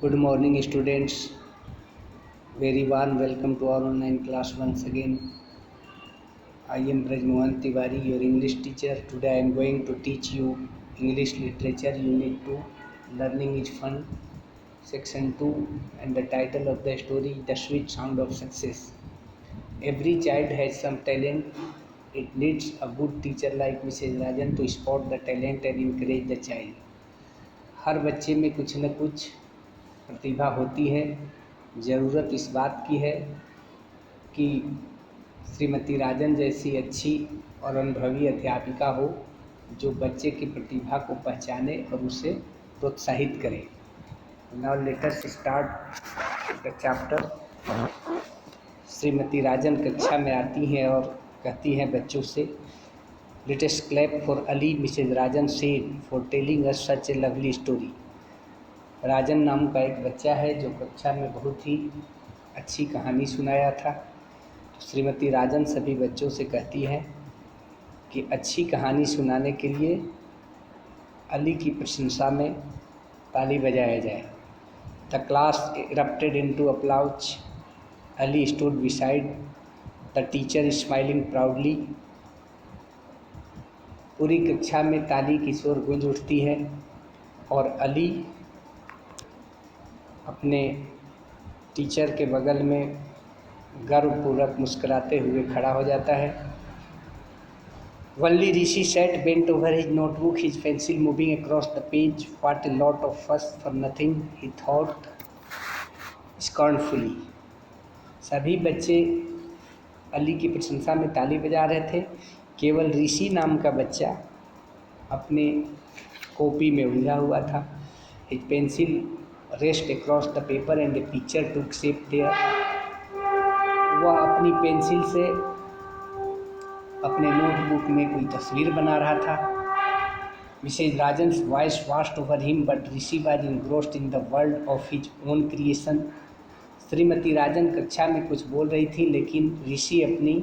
Good morning, students. Very warm welcome to our online class once again. I am Brajmohan Tiwari, your English teacher. Today I am going to teach you English Literature Unit 2, Learning is Fun, Section 2, and the title of the story, The Sweet Sound of Success. Every child has some talent. It needs a good teacher like Mrs. Rajan to spot the talent and encourage the child. हर बच्चे में कुछ न कुछ प्रतिभा होती है। ज़रूरत इस बात की है कि श्रीमती राजन जैसी अच्छी और अनुभवी अध्यापिका हो जो बच्चे की प्रतिभा को पहचाने और उसे प्रोत्साहित करे। Now let us start the chapter. श्रीमती राजन कक्षा में आती हैं और कहती हैं बच्चों से, let us clap for Ali, Mrs Rajan said, for telling us such a lovely story. Rajan नाम का एक बच्चा है जो कक्षा में बहुत ही अच्छी कहानी सुनाया था। तो श्रीमती राजन सभी बच्चों से कहती है कि अच्छी कहानी सुनाने के लिए अली की प्रशंसा में ताली बजाया जाए। The class erupted into applause. Ali stood beside the teacher smiling proudly. पूरी कक्षा में ताली की शोर गूंज उठती है और अली अपने टीचर के बगल में गर्वपूर्वक मुस्कुराते हुए खड़ा हो जाता है। Only Rishi sat bent over his notebook, his pencil moving across the page. What a lot of fuss for nothing, he thought scornfully. सभी बच्चे अली की प्रशंसा में ताली बजा रहे थे। केवल ऋषि नाम का बच्चा अपने कॉपी में उलझा हुआ था। His pencil rest across the paper and a picture took shape there. वह अपनी पेंसिल से अपने नोटबुक में कोई तस्वीर बना रहा था। Mrs Rajan's voice washed over him but Rishi was engrossed in the world of his own creation. श्रीमती राजन कक्षा में कुछ बोल रही थी लेकिन ऋषि अपनी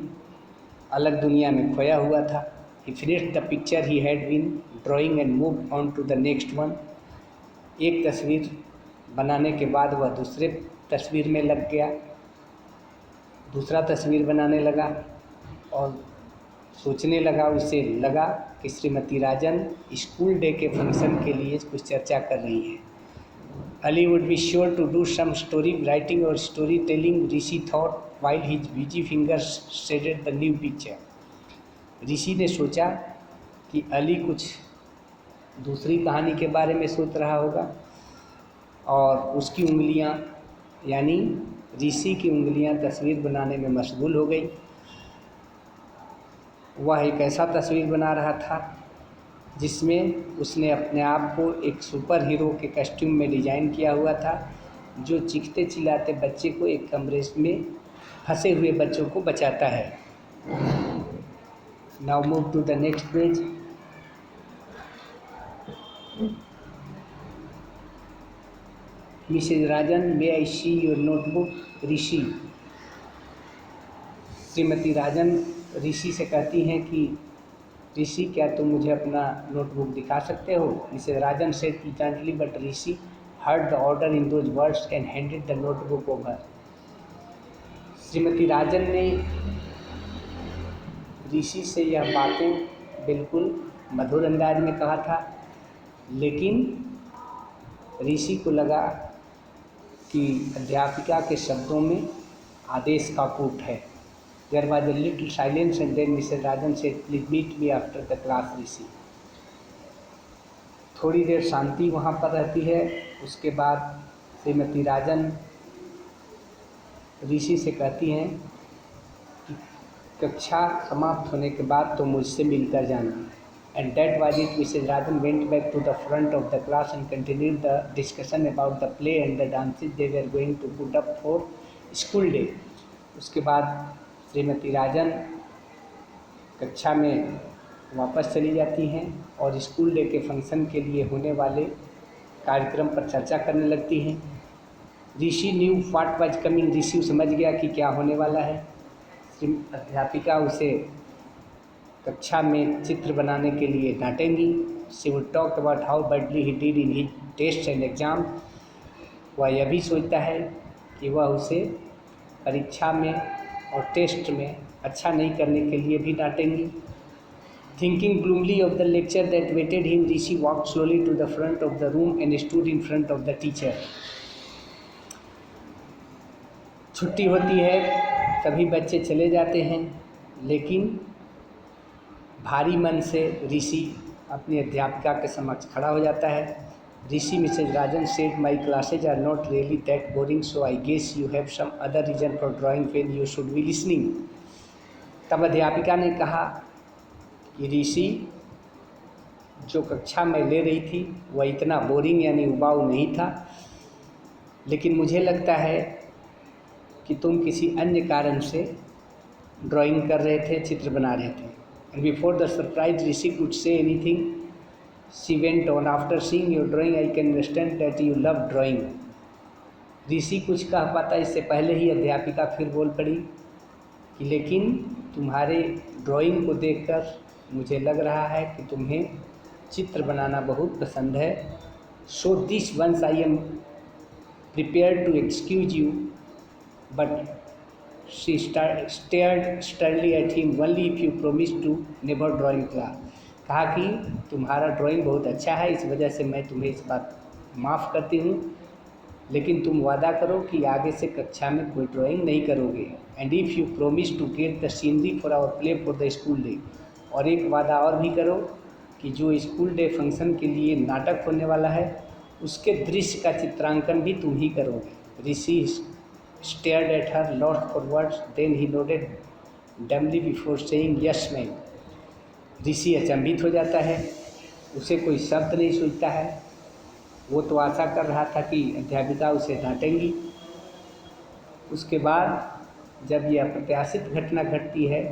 अलग दुनिया में खोया हुआ था। He finished the picture he had been drawing and moved on to the next one. एक तस्वीर बनाने के बाद वह दूसरे तस्वीर में लग गया, दूसरा तस्वीर बनाने लगा और सोचने लगा। उसे लगा कि श्रीमती राजन स्कूल डे के फंक्शन के लिए कुछ चर्चा कर रही है। Ali would be sure to do some story writing और story telling, Rishi thought while his busy fingers shaded the new picture. Rishi ने सोचा कि अली कुछ दूसरी कहानी के बारे में सोच रहा होगा और उसकी उंगलियां यानी ऋषि की उंगलियां तस्वीर बनाने में मशगूल हो गई। वह एक ऐसा तस्वीर बना रहा था जिसमें उसने अपने आप को एक सुपर हीरो के कस्ट्यूम में डिज़ाइन किया हुआ था जो चीखते चिल्लाते बच्चे को एक कमरे में फंसे हुए बच्चों को बचाता है। Now move to the next page. Mrs Rajan, may I see your notebook? Rishi. श्रीमती राजन ऋषि से कहती हैं कि ऋषि क्या तुम मुझे अपना नोटबुक दिखा सकते हो? Mrs Rajan said pleasantly but Rishi heard the order in those words and handed the notebook over. श्रीमती राजन ने ऋषि से यह बातें बिल्कुल मधुर अंदाज में कहा था लेकिन ऋषि को लगा कि अध्यापिका के शब्दों में आदेश का पुट है। There was a little silence and then Mrs. Rajan said, "Please meet me after the class, ऋषि।" थोड़ी देर शांति वहाँ पर रहती है। उसके बाद श्रीमती राजन ऋषि से कहती हैं कि कक्षा समाप्त होने के बाद तो मुझसे मिलकर जाना। And that was it. Mrs. Rajan went back to the front of the class and continued the discussion about the play and the dances they were going to put up for school day. उसके बाद श्रीमती राजन कक्षा में वापस चली जाती हैं और school day के फंक्शन के लिए होने वाले कार्यक्रम पर चर्चा करने लगती हैं। ऋषि न्यू व्हाट वाज कमिंग। ऋषि समझ गया कि क्या होने वाला है। अध्यापिका उसे कक्षा में चित्र बनाने के लिए डांटेंगी। She would talk about how badly he did in his test and exam. वह यह भी सोचता है कि वह उसे परीक्षा में और टेस्ट में अच्छा नहीं करने के लिए भी डांटेंगी। Thinking gloomily of the lecture that awaited him, Rishi walked slowly to the front of the room and stood in front of the teacher. छुट्टी होती है, सभी बच्चे चले जाते हैं, लेकिन भारी मन से ऋषि अपनी अध्यापिका के समक्ष खड़ा हो जाता है। Rishi Mrs Rajan said, "My classes are not really that boring, so I guess you have some other reason for drawing when you should be listening." तब अध्यापिका ने कहा कि ऋषि, जो कक्षा में ले रही थी वह इतना बोरिंग यानी उबाऊ नहीं था, लेकिन मुझे लगता है कि तुम किसी अन्य कारण से ड्राइंग कर रहे थे, चित्र बना रहे थे। And before the surprise Rishi could say anything, she went on, after seeing your drawing I can understand that you love drawing. Rishi कुछ कह पाता इससे पहले ही अध्यापिका फिर बोल पड़ी कि लेकिन तुम्हारे ड्राइंग को देखकर मुझे लग रहा है कि तुम्हें चित्र बनाना बहुत पसंद है। So this once I am prepared to excuse you, but she stared sternly at him, only if you promise to never drawing class. कहा कि तुम्हारा ड्राइंग बहुत अच्छा है, इस वजह से मैं तुम्हें इस बात माफ़ करती हूँ, लेकिन तुम वादा करो कि आगे से कक्षा में कोई ड्राइंग नहीं करोगे। And if you promise to get the scenery for our play for the school day, और एक वादा और भी करो कि जो स्कूल डे फंक्शन के लिए नाटक होने वाला है उसके दृश्य का चित्रांकन भी तुम ही करोगे। Rishi stared at her, lost for words, then he nodded dumbly before saying yes ma'am. Rishi अचंभित हो जाता है, उसे कोई शब्द नहीं सूझता है। वो तो आशा कर रहा था कि अध्यापिका उसे डांटेंगी। उसके बाद जब यह अप्रत्याशित घटना घटती है,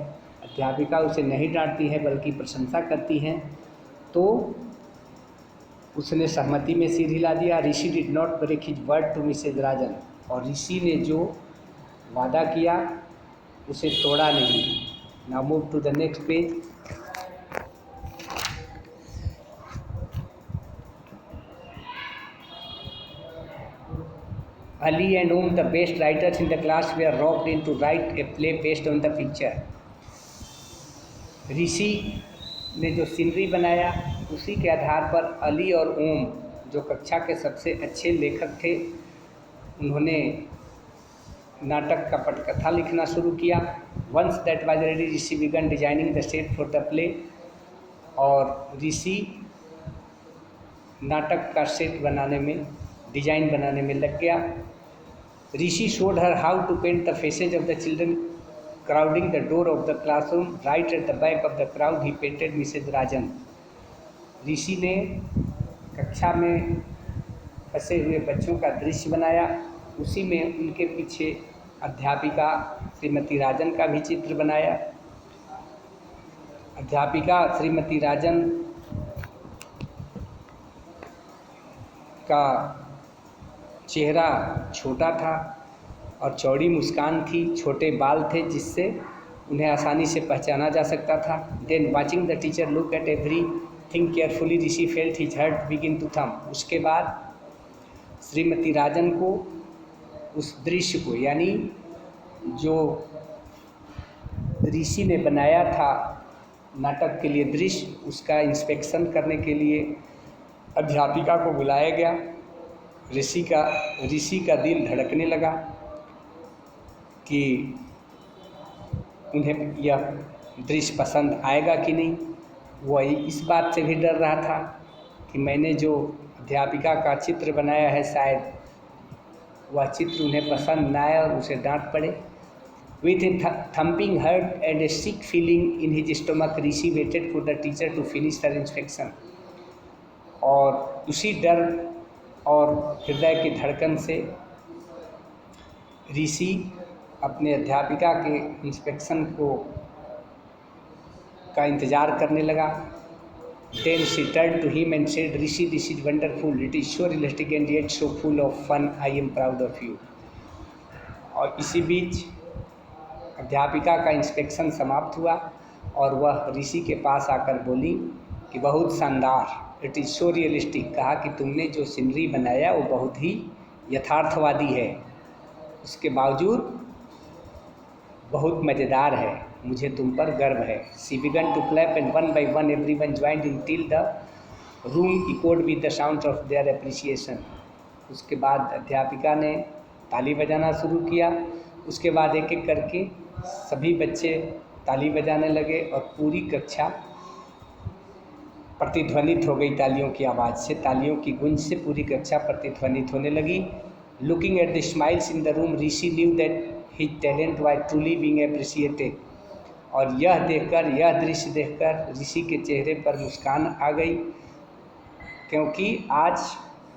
अध्यापिका उसे नहीं डांटती है बल्कि प्रशंसा करती हैं, तो उसने सहमति में सिर हिला दिया। Rishi did not break his word to Mrs Rajan, और ऋषि ने जो वादा किया उसे तोड़ा नहीं। Now move to the next page. Ali and Om, the best writers in the class, were roped in to write a play based on the picture. ऋषि ने जो सीनरी बनाया उसी के आधार पर अली और ओम, जो कक्षा के सबसे अच्छे लेखक थे, उन्होंने नाटक का पटकथा लिखना शुरू किया। Once that was ready, Rishi began designing the set for the play, और ऋषि नाटक का सेट बनाने में, डिजाइन बनाने में लग गया। ऋषि showed her how to paint the faces of the children crowding the door of the classroom. Right at the back of the crowd he painted Mrs. Rajan. ऋषि ने कक्षा में फंसे हुए बच्चों का दृश्य बनाया, उसी में उनके पीछे अध्यापिका श्रीमती राजन का भी चित्र बनाया। अध्यापिका श्रीमती राजन का चेहरा छोटा था और चौड़ी मुस्कान थी, छोटे बाल थे जिससे उन्हें आसानी से पहचाना जा सकता था। Then watching the teacher look at everything carefully, Rishi felt his heart begin to thump. उसके बाद श्रीमती राजन को उस दृश्य को, यानी जो ऋषि ने बनाया था नाटक के लिए दृश्य, उसका इंस्पेक्शन करने के लिए अध्यापिका को बुलाया गया। ऋषि का दिल धड़कने लगा कि उन्हें यह दृश्य पसंद आएगा कि नहीं। वह इस बात से भी डर रहा था कि मैंने जो अध्यापिका का चित्र बनाया है शायद वह चित्र उन्हें पसंद न आए और उसे डांट पड़े। With in thumping heart and a sick feeling in his stomach, Rishi waited for the teacher to finish her inspection. और उसी डर और हृदय की धड़कन से ऋषि अपने अध्यापिका के इंस्पेक्शन का इंतज़ार करने लगा। Then she turn to him and said, Rishi this is wonderful, it is so realistic and yet so full of fun, I am proud of you. और इसी बीच अध्यापिका का इंस्पेक्शन समाप्त हुआ और वह ऋषि के पास आकर बोली कि बहुत शानदार, इट इज़ सो रियलिस्टिक, कहा कि तुमने जो सीनरी बनाया वो बहुत ही यथार्थवादी है, उसके बावजूद बहुत मज़ेदार है, मुझे तुम पर गर्व है। She began to clap and one by one everyone joined in till the room echoed with the sound of their appreciation. उसके बाद अध्यापिका ने ताली बजाना शुरू किया। उसके बाद एक एक करके सभी बच्चे ताली बजाने लगे और पूरी कक्षा प्रतिध्वनित हो गई तालियों की आवाज़ से, तालियों की गूंज से पूरी कक्षा प्रतिध्वनित होने लगी। Looking at the smiles in the room, Rishi knew that his talent was truly being appreciated. और यह देखकर, यह दृश्य देखकर ऋषि के चेहरे पर मुस्कान आ गई, क्योंकि आज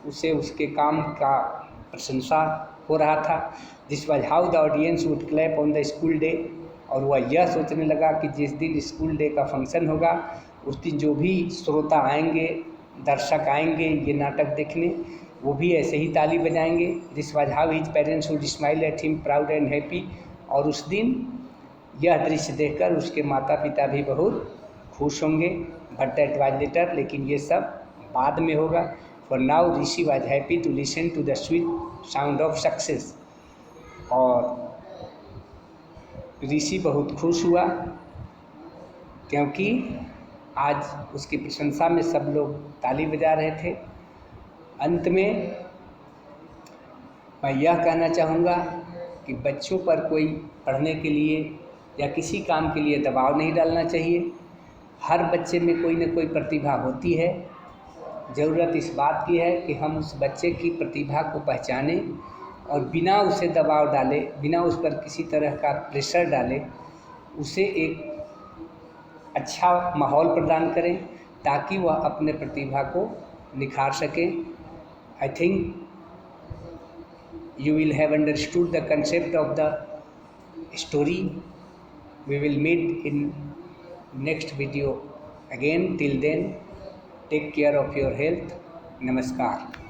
उसे उसके काम का प्रशंसा हो रहा था। This was how the audience would clap on the school day. और वह यह सोचने लगा कि जिस दिन स्कूल डे का फंक्शन होगा उस दिन जो भी श्रोता आएंगे, दर्शक आएंगे ये नाटक देखने, वो भी ऐसे ही ताली बजाएंगे। This was how his parents would smile at him proud and happy. और उस दिन यह दृश्य देखकर उसके माता पिता भी बहुत खुश होंगे। बट दैट वाज लेटर, लेकिन ये सब बाद में होगा। For now Rishi was happy to listen to the sweet sound of success. और ऋषि बहुत खुश हुआ क्योंकि आज उसकी प्रशंसा में सब लोग ताली बजा रहे थे। अंत में मैं यह कहना चाहूँगा कि बच्चों पर कोई पढ़ने के लिए या किसी काम के लिए दबाव नहीं डालना चाहिए। हर बच्चे में कोई न कोई प्रतिभा होती है। ज़रूरत इस बात की है कि हम उस बच्चे की प्रतिभा को पहचानें और बिना उसे दबाव डाले, बिना उस पर किसी तरह का प्रेशर डाले, उसे एक अच्छा माहौल प्रदान करें ताकि वह अपने प्रतिभा को निखार सके। I think you will have understood the concept of the story. We will meet in next video again. Till then, take care of your health. Namaskar.